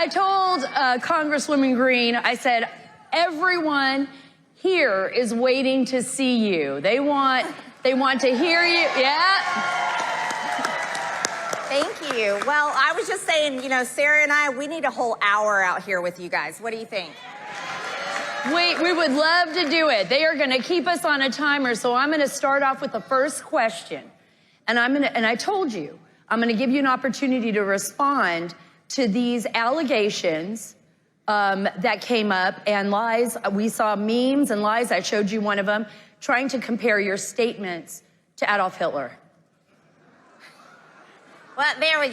I told Congresswoman Greene, I said, everyone here is waiting to see you. They want to hear you. Yeah. Thank you. Well, I was just saying, you know, Sarah and I, we need a whole hour out here with you guys. What do you think? We would love to do it. They are going to keep us on a timer, so I'm going to start off with the first question. And I told you, I'm going to give you an opportunity to respond to these allegations that came up and lies. We saw memes and lies. I showed you one of them, trying to compare your statements to Adolf Hitler. Well, there we go.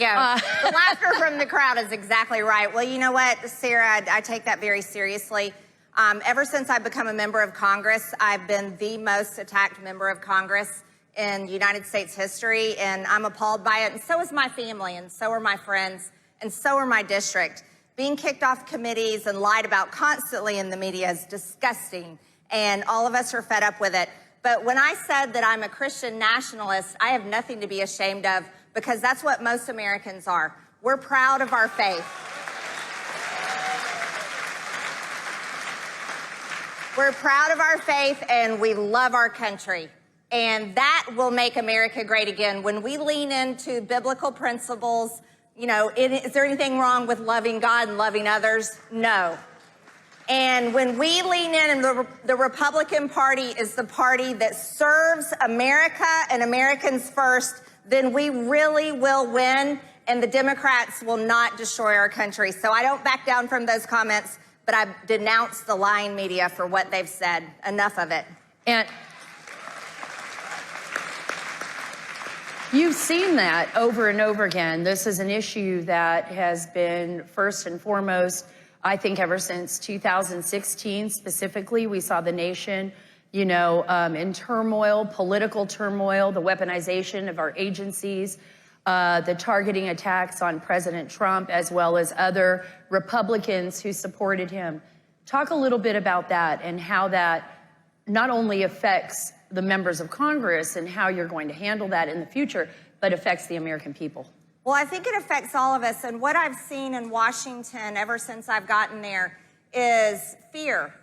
The laughter from the crowd is exactly right. Well, you know what, Sarah, I take that very seriously. Ever since I've become a member of Congress, I've been the most attacked member of Congress in United States history, and I'm appalled by it, and so is my family, and so are my friends, and so are my district. Being kicked off committees and lied about constantly in the media is disgusting, and all of us are fed up with it. But when I said that I'm a Christian nationalist, I have nothing to be ashamed of, because that's what most Americans are. We're proud of our faith. We're proud of our faith, and we love our country. And that will make America great again. When we lean into biblical principles, you know, is there anything wrong with loving God and loving others? No. And when we lean in, and the Republican Party is the party that serves America and Americans first, then we really will win, and the Democrats will not destroy our country. So I don't back down from those comments, but I denounce the lying media for what they've said. Enough of it. And you've seen that over and over again. This is an issue that has been first and foremost, I think, ever since 2016 specifically. We saw the nation, you know, in turmoil, political turmoil, the weaponization of our agencies, the targeting attacks on President Trump, as well as other Republicans who supported him. Talk a little bit about that and how that not only affects the members of Congress and how you're going to handle that in the future, but affects the American people. Well, I think it affects all of us. And what I've seen in Washington ever since I've gotten there is fear.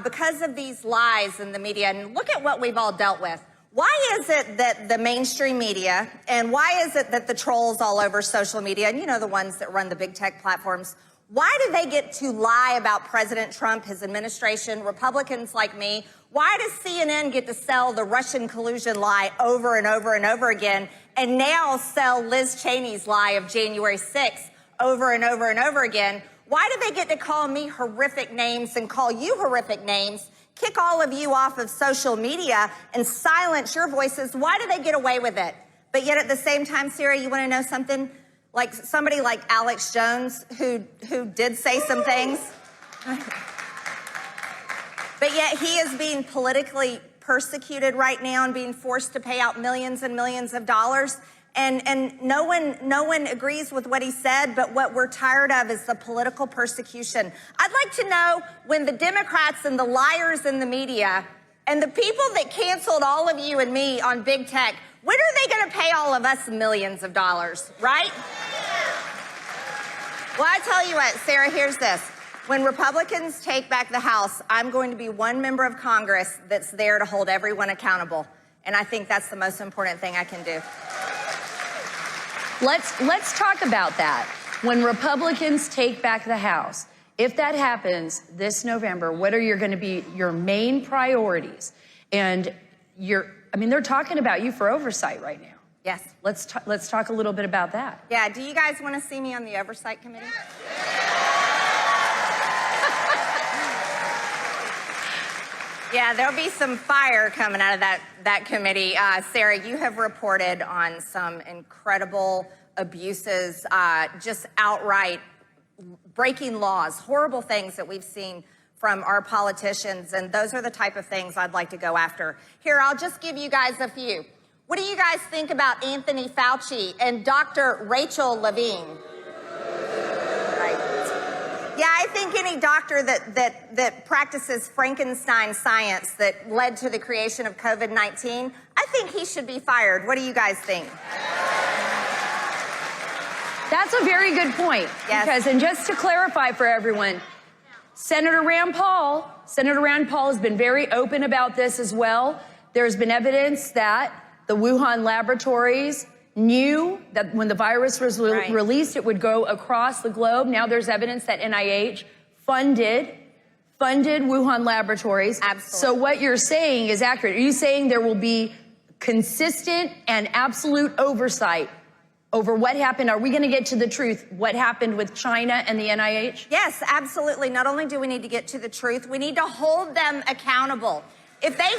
Because of these lies in the media, and look at what we've all dealt with. Why is it that the mainstream media, and why is it that the trolls all over social media, and you know the ones that run the big tech platforms, why do they get to lie about President Trump, his administration, Republicans like me? Why does CNN get to sell the Russian collusion lie over and over and over again, and now sell Liz Cheney's lie of January 6th over and over and over again? Why do they get to call me horrific names and call you horrific names, kick all of you off of social media and silence your voices? Why do they get away with it? But yet at the same time, Sarah, you want to know something? Like somebody like Alex Jones, who did say some things, but yet he is being politically persecuted right now and being forced to pay out millions and millions of dollars. And no one agrees with what he said, but what we're tired of is the political persecution. I'd like to know, when the Democrats and the liars in the media and the people that canceled all of you and me on big tech, when are they going to pay all of us millions of dollars, right? Well, I tell you what, Sarah, here's this. When Republicans take back the House, I'm going to be one member of Congress that's there to hold everyone accountable. And I think that's the most important thing I can do. Let's talk about that. When Republicans take back the House, if that happens this November, what are going to be your main priorities? And they're talking about you for oversight right now. Yes. Let's talk a little bit about that. Yeah, do you guys want to see me on the Oversight Committee? Yeah, there'll be some fire coming out of that committee. Sarah, you have reported on some incredible abuses, just outright breaking laws, horrible things that we've seen from our politicians, and those are the type of things I'd like to go after. Here, I'll just give you guys a few. What do you guys think about Anthony Fauci and Dr. Rachel Levine? Right. Yeah, I think any doctor that practices Frankenstein science that led to the creation of COVID-19, I think he should be fired. What do you guys think? That's a very good point. Yes. Because, and just to clarify for everyone, Senator Rand Paul has been very open about this as well. There's been evidence that the Wuhan laboratories knew that when the virus was released, it would go across the globe. Now there's evidence that NIH funded Wuhan laboratories. Absolutely. So what you're saying is accurate. Are you saying there will be consistent and absolute oversight over what happened? Are we going to get to the truth, what happened with China and the NIH? Yes, absolutely. Not only do we need to get to the truth, we need to hold them accountable. If they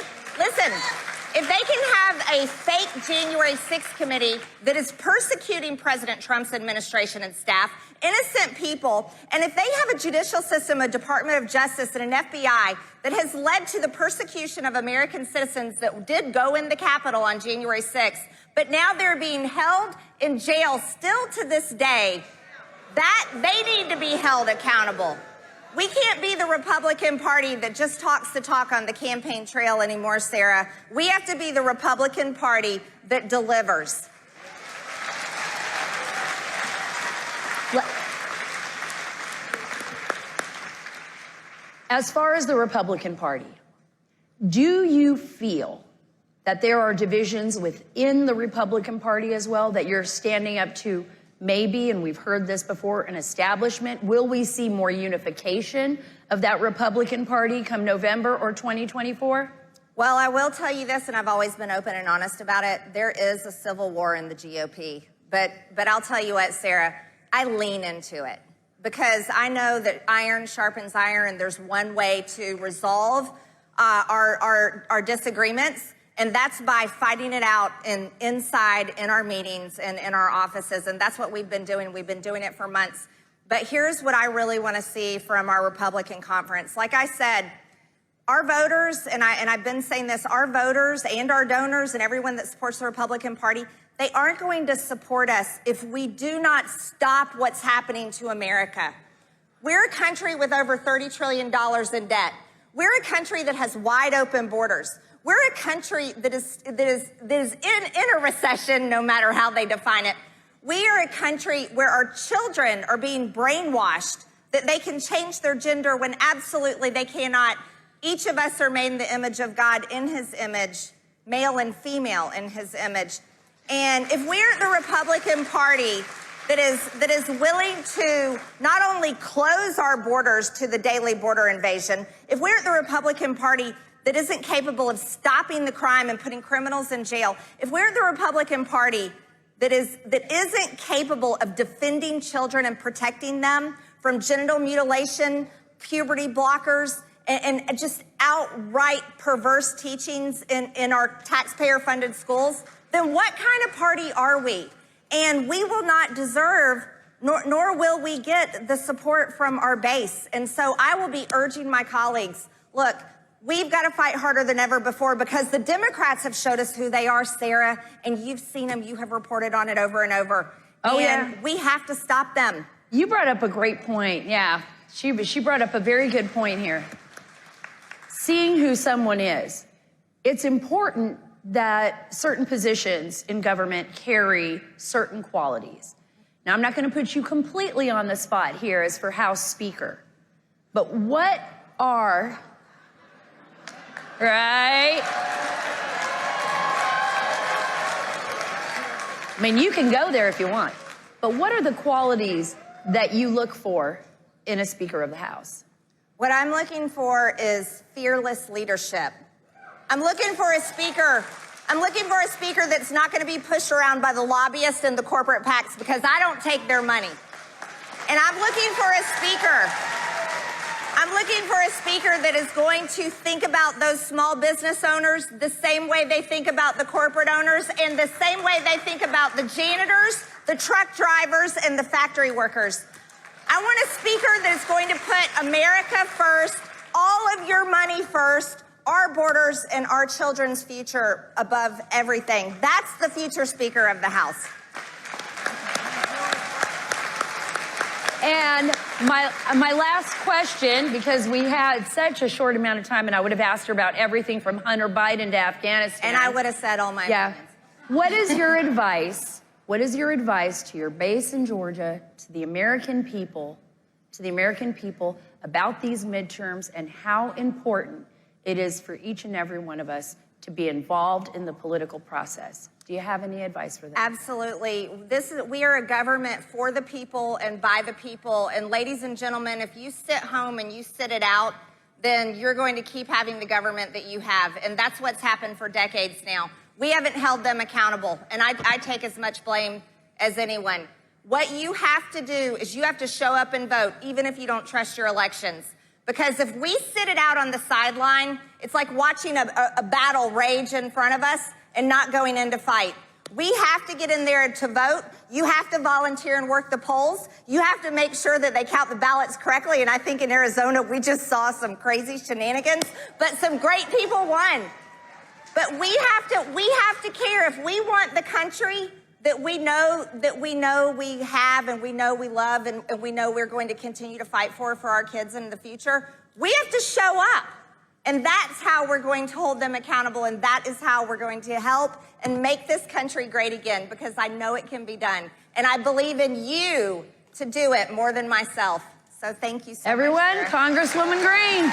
can have a fake January 6th committee that is persecuting President Trump's administration and staff, innocent people, and if they have a judicial system, a Department of Justice, and an FBI that has led to the persecution of American citizens that did go in the Capitol on January 6th, but now they're being held in jail still to this day, that they need to be held accountable. We can't be the Republican Party that just talks the talk on the campaign trail anymore, Sarah. We have to be the Republican Party that delivers. As far as the Republican Party, do you feel that there are divisions within the Republican Party as well, that you're standing up to maybe, and we've heard this before, an establishment? Will we see more unification of that Republican Party come November or 2024? Well, I will tell you this, and I've always been open and honest about it. There is a civil war in the GOP. But I'll tell you what, Sarah, I lean into it because I know that iron sharpens iron, and there's one way to resolve our disagreements. And that's by fighting it out inside in our meetings and in our offices. And that's what we've been doing. We've been doing it for months. But here's what I really want to see from our Republican conference. Like I said, our voters, and I've been saying this, our voters and our donors and everyone that supports the Republican Party, they aren't going to support us if we do not stop what's happening to America. We're a country with over $30 trillion in debt. We're a country that has wide open borders. We're a country that is in a recession, no matter how they define it. We are a country where our children are being brainwashed that they can change their gender when absolutely they cannot. Each of us are made in the image of God, in his image, male and female in his image. And if we're the Republican Party that is willing to not only close our borders to the daily border invasion, if we're the Republican Party that isn't capable of stopping the crime and putting criminals in jail, if we're the Republican Party that isn't capable of defending children and protecting them from genital mutilation, puberty blockers, and just outright perverse teachings in our taxpayer-funded schools, then what kind of party are we? And we will not deserve, nor will we get the support from our base. And so I will be urging my colleagues, look, we've got to fight harder than ever before because the Democrats have showed us who they are, Sarah, and you've seen them. You have reported on it over and over. Oh, and yeah. We have to stop them. You brought up a great point. Yeah, she brought up a very good point here. Seeing who someone is. It's important that certain positions in government carry certain qualities. Now, I'm not going to put you completely on the spot here as for House Speaker, but what are... Right? I mean, you can go there if you want. But what are the qualities that you look for in a Speaker of the House? What I'm looking for is fearless leadership. I'm looking for a speaker that's not going to be pushed around by the lobbyists and the corporate PACs because I don't take their money. And I'm looking for a speaker that is going to think about those small business owners the same way they think about the corporate owners and the same way they think about the janitors, the truck drivers, and the factory workers. I want a speaker that is going to put America first, all of your money first, our borders and our children's future above everything. That's the future Speaker of the House. And my last question, because we had such a short amount of time and I would have asked her about everything from Hunter Biden to Afghanistan. And I would have said all my opinions. What is your advice What is your advice to your base in Georgia, to the American people, about these midterms and how important it is for each and every one of us to be involved in the political process? Do you have any advice for them? Absolutely. We are a government for the people and by the people. And ladies and gentlemen, if you sit home and you sit it out, then you're going to keep having the government that you have. And that's what's happened for decades now. We haven't held them accountable. And I take as much blame as anyone. What you have to do is you have to show up and vote, even if you don't trust your elections. Because if we sit it out on the sideline, it's like watching a battle rage in front of us and not going in to fight. We have to get in there to vote. You have to volunteer and work the polls. You have to make sure that they count the ballots correctly. And I think in Arizona, we just saw some crazy shenanigans, but some great people won. But we have to care. If we want the country that we know we have and we know we love and we know we're going to continue to fight for our kids in the future, we have to show up. And that's how we're going to hold them accountable, and that is how we're going to help and make this country great again, because I know it can be done. And I believe in you to do it more than myself. So thank you so much. Everyone, Congresswoman Greene.